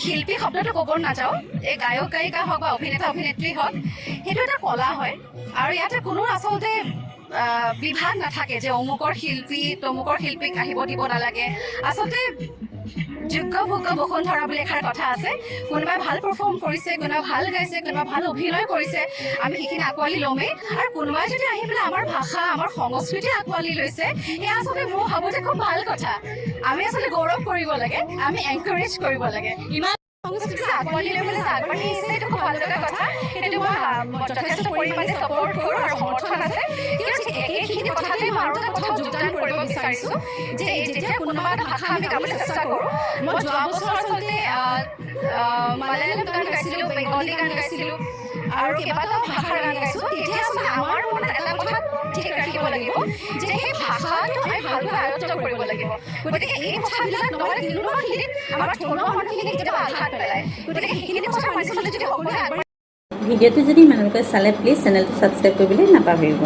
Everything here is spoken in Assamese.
শিল্পী শব্দটো ক'ব নাযাওঁ, এই গায়ক গায়িকা হওক বা অভিনেতা অভিনেত্ৰী হওক, সেইটো এটা কলা হয়। আৰু ইয়াতে কোনো আচলতে বিভাগ নাথাকে যে অমুকৰ শিল্পী তমুকৰ শিল্পীক আহিব দিব নালাগে। আচলতে যোগ্য ভোগ্য বসুন্ধৰা বুলি এষাৰ কথা আছে। কোনোবাই ভাল পাৰফৰ্ম কৰিছে, কোনোবাই ভাল গাইছে, কোনোবাই ভাল অভিনয় কৰিছে, আমি সেইখিনি আঁকোৱালি ল'মেই। আৰু কোনোবাই যদি আহি পেলাই আমাৰ ভাষা আমাৰ সংস্কৃতি আঁকোৱালি লৈছে, সেয়া আচলতে মই ভাবোঁ যে খুব ভাল কথা। আমি আচলতে গৌৰৱ কৰিব লাগে, আমি এনকাৰেজ কৰিব লাগে। ইমান সংস্কৃতি আঁকোৱালি লৈ পেলাই আগবাঢ়ি আহিছে, এইটো খুব ভাল লগা কথা। সেইটো মই যথেষ্ট পৰিমাণে ছাপৰ্ট কৰোঁ আৰু সমৰ্থন আছে। কিন্তু ঠিক একেখিনি কথাতে মই আৰু এটা কথা যোগদান কৰিব বিচাৰিছোঁ যে যেতিয়া কোনোবা এটা ভাষা আমি গাবলৈ চেষ্টা কৰোঁ, মই যোৱা বছৰ আচলতে মালায়ালম গান গাইছিলোঁ, বেংগলী গান গাইছিলোঁ আৰু কেইবাটাও ভাষাৰ গান গাইছোঁ। তেতিয়া আচলতে আমাৰ মনত এটা কথা ঠিক ৰাখিব লাগিব যে সেই ভাষাটো আমি ভালকৈ আয়ত্ব কৰিব লাগিব। গতিকে এই কথাবিলাক নহ'লে নিৰুপশিত আমাৰ থলুৱা মানুহখিনিক কেতিয়াবা আঘাত পেলায়। গতিকে সেইখিনি কথা মানি চলি যদি সকলোৱে আগবাঢ়ি ভিডিঅ'টো যদি ইমানলৈকে চালে প্লিজ চেনেলটো ছাবস্ক্ৰাইব কৰিবলৈ নাপাহৰিব।